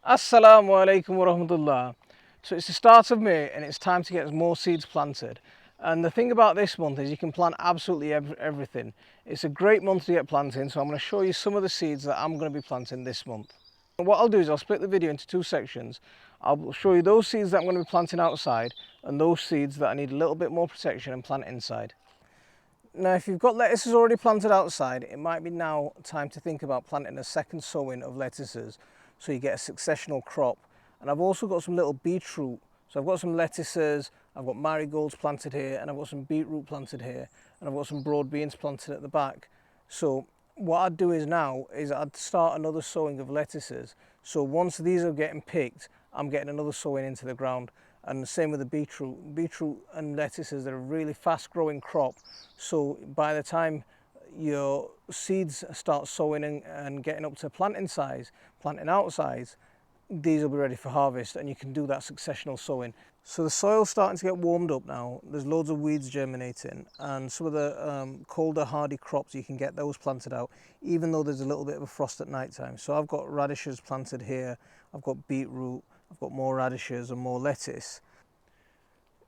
Assalamu alaikum wa rahmatullah. So it's the start of May and it's time to get more seeds planted. And the thing about this month is you can plant absolutely everything. It's a great month to get planting, so I'm going to show you some of the seeds that I'm going to be planting this month. And what I'll do is I'll split the video into two sections. I'll show you those seeds that I'm going to be planting outside and those seeds that I need a little bit more protection and plant inside. Now, if you've got lettuces already planted outside, it might be now time to think about planting a second sowing of lettuces so you get a successional crop. And I've also got some little beetroot. So I've got some lettuces, I've got marigolds planted here, and I've got some beetroot planted here, and I've got some broad beans planted at the back. So what I'd do is now is I'd start another sowing of lettuces. So once these are getting picked, I'm getting another sowing into the ground. And the same with the beetroot. Beetroot and lettuces, they're a really fast growing crop. So by the time your seeds start sowing and getting up to planting size, planting out size, these will be ready for harvest and you can do that successional sowing. So the soil's starting to get warmed up now. There's loads of weeds germinating and some of the colder hardy crops, you can get those planted out even though there's a little bit of a frost at night time. So I've got radishes planted here, I've got beetroot, I've got more radishes and more lettuce.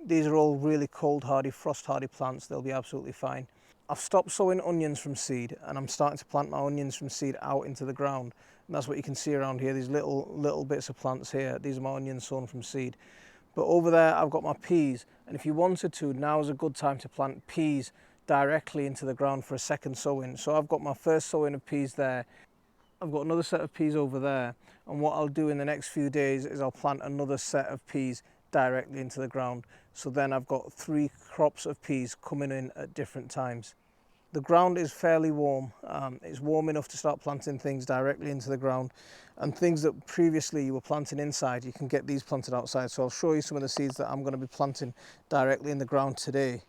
These are all really cold hardy, frost hardy plants. They'll be absolutely fine. I've stopped sowing onions from seed and I'm starting to plant my onions from seed out into the ground. And that's what you can see around here, these little bits of plants here. These are my onions sown from seed. But over there I've got my peas, and if you wanted to, now is a good time to plant peas directly into the ground for a second sowing. So I've got my first sowing of peas there. I've got another set of peas over there, and what I'll do in the next few days is I'll plant another set of peas directly into the ground. So then I've got 3 crops of peas coming in at different times. The ground is fairly warm. It's warm enough to start planting things directly into the ground, and things that previously you were planting inside, you can get these planted outside. So I'll show you some of the seeds that I'm going to be planting directly in the ground today.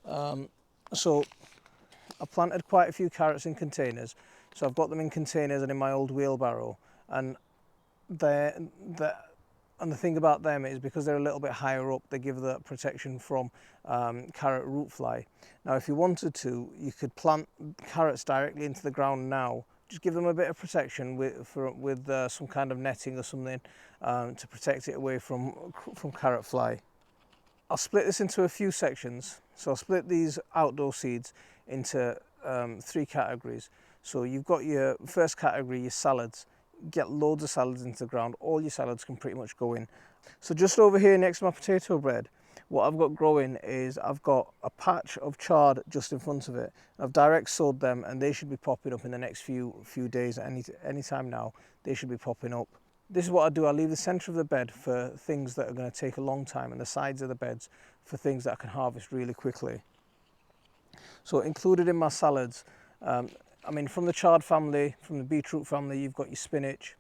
So I planted quite a few carrots in containers. So I've got them in containers and in my old wheelbarrow, and the thing about them is because they're a little bit higher up, they give that protection from carrot root fly. Now, if you wanted to, you could plant carrots directly into the ground now. Just give them a bit of protection with some kind of netting or something to protect it away from carrot fly. I'll split this into a few sections. So I'll split these outdoor seeds into 3 categories. So you've got your first category, your salads. Get loads of salads into the ground. All your salads can pretty much go in. So just over here next to my potato bed, what I've got growing is I've got a patch of chard just in front of it. I've direct sowed them and they should be popping up in the next few days. Any time now, they should be popping up. This is what I do. I leave the centre of the bed for things that are going to take a long time, and the sides of the beds for things that I can harvest really quickly. So included in my salads, I mean, from the chard family, from the beetroot family, you've got your spinach,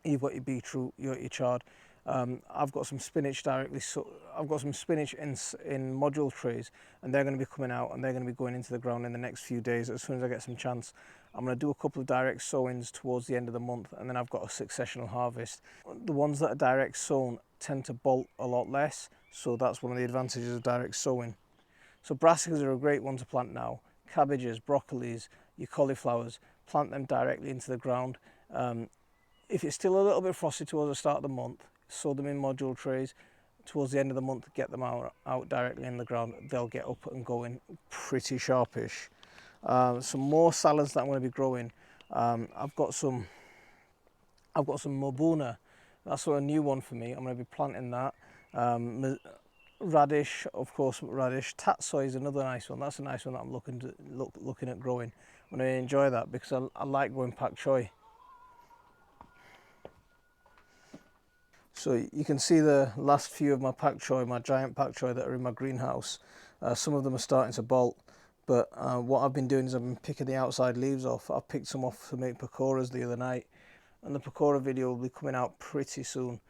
you've got your beetroot, you've got your chard. I've got some spinach directly, so I've got some spinach in module trays, and they're going to be coming out and they're going to be going into the ground in the next few days. As soon as I get some chance, I'm going to do a couple of direct sowings towards the end of the month, and then I've got a successional harvest. The ones that are direct sown tend to bolt a lot less, so that's one of the advantages of direct sowing. So brassicas are a great one to plant now. Cabbages, broccolis, your cauliflowers, plant them directly into the ground. If it's still a little bit frosty towards the start of the month, sow them in module trays. Towards the end of the month, get them out directly in the ground. They'll get up and going pretty sharpish. Some more salads that I'm going to be growing. I've got some mobuna. That's sort of a new one for me. I'm going to be planting that. Radish, of course, radish. Tatsoi is another nice one. That's a nice one that I'm looking at growing. I'm going to enjoy that because I like growing Pak Choy. So you can see the last few of my Pak Choy, my giant Pak Choy that are in my greenhouse. Some of them are starting to bolt, but what I've been doing is I've been picking the outside leaves off. I picked some off to make pakoras the other night, and the pakora video will be coming out pretty soon.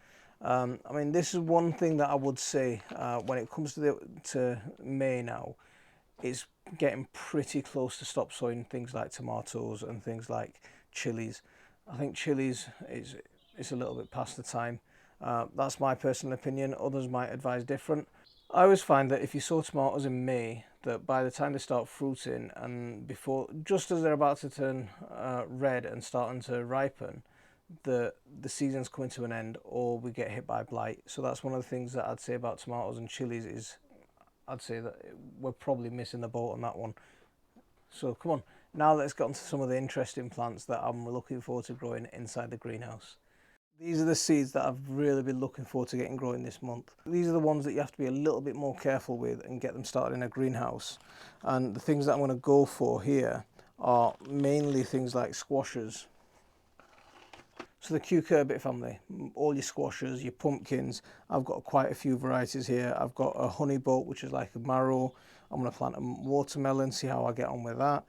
I mean, this is one thing that I would say when it comes to May now, it's getting pretty close to stop sowing things like tomatoes and things like chilies. I think chilies it's a little bit past the time. That's my personal opinion. Others might advise different. I always find that if you sow tomatoes in May, that by the time they start fruiting and before, just as they're about to turn red and starting to ripen, the season's coming to an end, or we get hit by blight. So that's one of the things that I'd say about tomatoes and chilies is I'd say that we're probably missing the boat on that one. So come on, now let's get on to some of the interesting plants that I'm looking forward to growing inside the greenhouse. These are the seeds that I've really been looking forward to getting growing this month. These are the ones that you have to be a little bit more careful with and get them started in a greenhouse. And the things that I'm going to go for here are mainly things like squashes. So the cucurbit family, all your squashes, your pumpkins. I've got quite a few varieties here. I've got a honey boat, which is like a marrow. I'm going to plant a watermelon, see how I get on with that.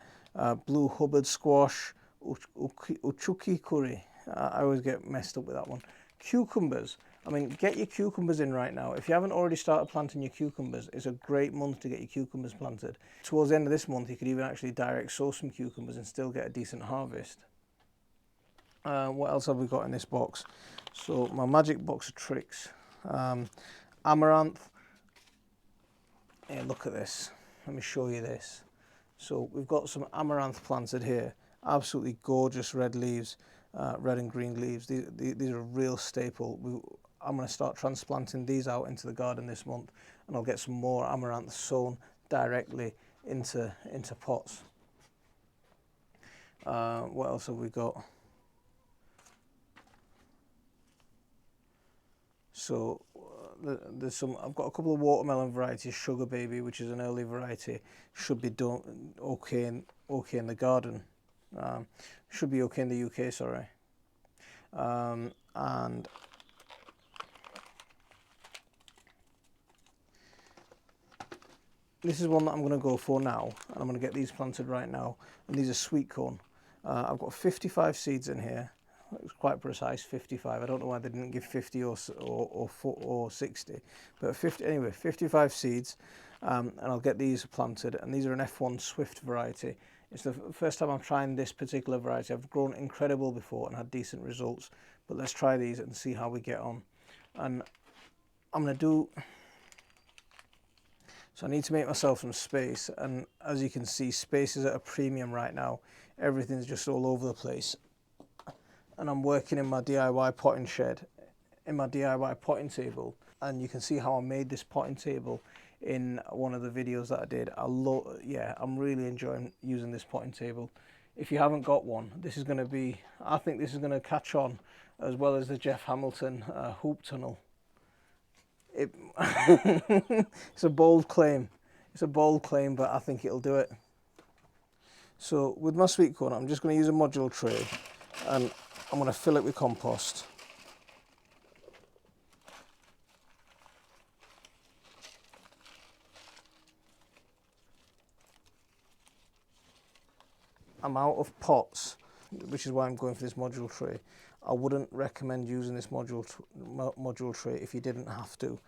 Blue Hubbard squash, uchuki curry. I always get messed up with that one. Cucumbers. I mean, get your cucumbers in right now. If you haven't already started planting your cucumbers, it's a great month to get your cucumbers planted. Towards the end of this month, you could even actually direct sow some cucumbers and still get a decent harvest. What else have we got in this box? So my magic box of tricks. Amaranth. Hey, look at this. Let me show you this. So we've got some amaranth planted here. Absolutely gorgeous red leaves, red and green leaves. These are a real staple. I'm going to start transplanting these out into the garden this month, and I'll get some more amaranth sown directly into pots. What else have we got? So there's some. I've got a couple of watermelon varieties. Sugar Baby, which is an early variety, should be done okay in the garden. Should be okay in the UK. Sorry. And this is one that I'm going to go for now, and I'm going to get these planted right now. And these are sweet corn. I've got 55 seeds in here. It's quite precise, 55. I don't know why they didn't give 50 or 60, but 50 anyway. 55 seeds, and I'll get these planted. And these are an F1 Swift variety. It's the first time I'm trying this particular variety. I've grown Incredible before and had decent results, but let's try these and see how we get on. And I'm going to do. So I need to make myself some space, and as you can see, space is at a premium right now. Everything's just all over the place. And I'm working in my DIY potting shed, in my DIY potting table, and you can see how I made this potting table in one of the videos that I did. I'm really enjoying using this potting table. If you haven't got one, this is going to be, I think this is going to catch on as well as the Jeff Hamilton hoop tunnel. It's a bold claim. It's a bold claim, but I think it'll do it. So with my sweet corn, I'm just going to use a module tray, and I'm going to fill it with compost. I'm out of pots, which is why I'm going for this module tray. I wouldn't recommend using this module tray if you didn't have to.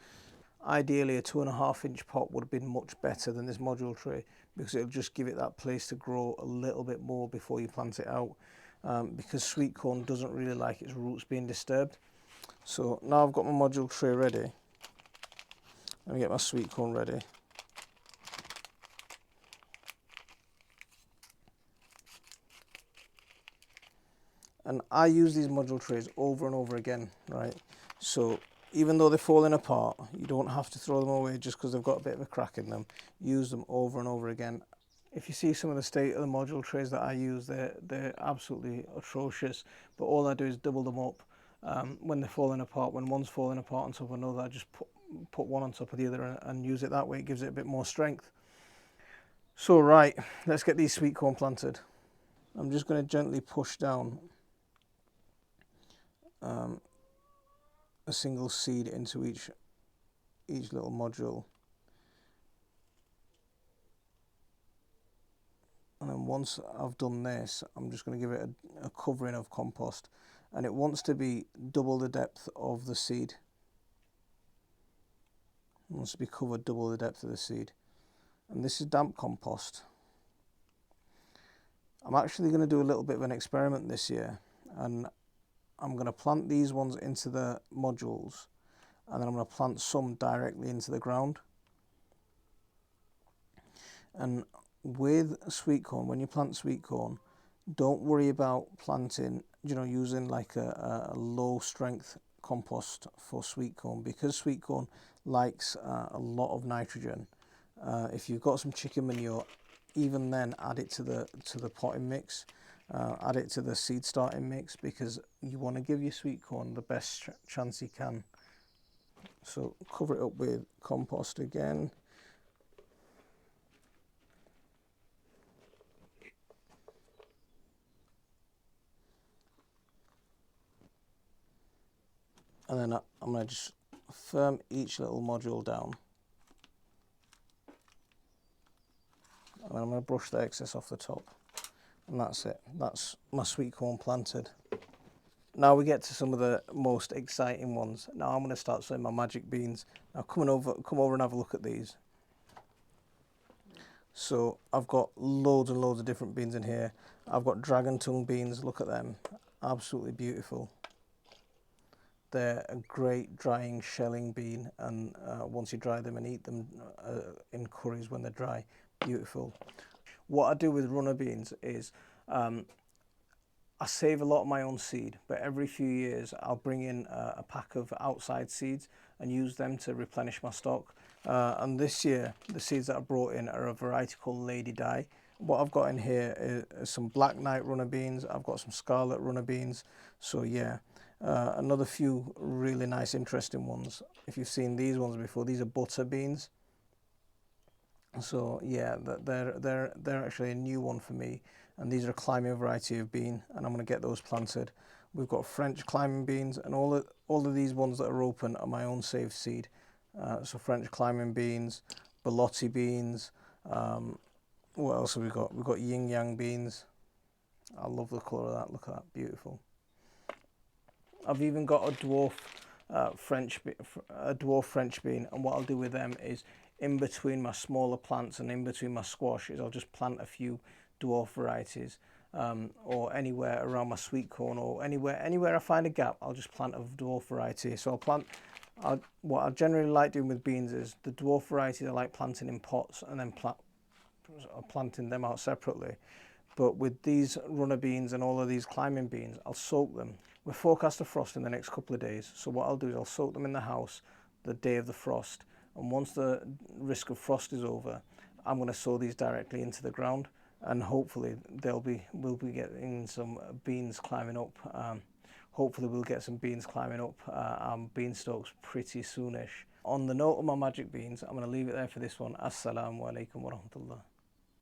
Ideally, a 2.5-inch pot would have been much better than this module tray, because it'll just give it that place to grow a little bit more before you plant it out. Because sweet corn doesn't really like its roots being disturbed. So now I've got my module tray ready. Let me get my sweet corn ready. And I use these module trays over and over again, right? So even though they're falling apart, you don't have to throw them away just because they've got a bit of a crack in them. Use them over and over again. If you see some of the state of the module trays that I use, they're absolutely atrocious. But all I do is double them up when they're falling apart. When one's falling apart on top of another, I just put one on top of the other and use it that way. It gives it a bit more strength. So right, let's get these sweet corn planted. I'm just going to gently push down a single seed into each little module. And then once I've done this, I'm just going to give it a covering of compost, and it wants to be double the depth of the seed. It wants to be covered double the depth of the seed. And this is damp compost. I'm actually going to do a little bit of an experiment this year, and I'm going to plant these ones into the modules, and then I'm going to plant some directly into the ground. And with sweet corn, when you plant sweet corn, don't worry about planting, using like a low strength compost for sweet corn, because sweet corn likes a lot of nitrogen. If you've got some chicken manure, even then add it to the potting mix, add it to the seed starting mix, because you want to give your sweet corn the best chance you can. So cover it up with compost again. And then I'm going to just firm each little module down. And then I'm going to brush the excess off the top. And that's it. That's my sweet corn planted. Now we get to some of the most exciting ones. Now I'm going to start sowing my magic beans. Now come over and have a look at these. So I've got loads and loads of different beans in here. I've got dragon tongue beans, look at them. Absolutely beautiful. They're a great drying shelling bean, and once you dry them and eat them in curries when they're dry, beautiful. What I do with runner beans is I save a lot of my own seed, but every few years I'll bring in a pack of outside seeds and use them to replenish my stock. And this year, the seeds that I brought in are a variety called Lady Di. What I've got in here is some Black Knight runner beans. I've got some Scarlet runner beans. So yeah, another few really nice, interesting ones. If you've seen these ones before, these are butter beans. So yeah, they're actually a new one for me, and these are a climbing variety of bean, and I'm going to get those planted. We've got French climbing beans, and all of these ones that are open are my own saved seed. So French climbing beans, Belotti beans. What else have we got? We've got yin yang beans. I love the colour of that. Look at that, beautiful. I've even got a dwarf French bean, and what I'll do with them is, in between my smaller plants and in between my squash, is I'll just plant a few dwarf varieties, or anywhere around my sweet corn, or anywhere I find a gap, I'll just plant a dwarf variety. So what I generally like doing with beans is the dwarf varieties I like planting in pots and then planting them out separately. But with these runner beans and all of these climbing beans, I'll soak them. We're forecast a frost in the next couple of days, so what I'll do is I'll soak them in the house the day of the frost, and once the risk of frost is over, I'm going to sow these directly into the ground, and hopefully we'll be getting some beans climbing up. Hopefully we'll get some beans climbing up beanstalks pretty soonish. On the note of my magic beans, I'm going to leave it there for this one. Assalamu alaikum wa rahmatullah.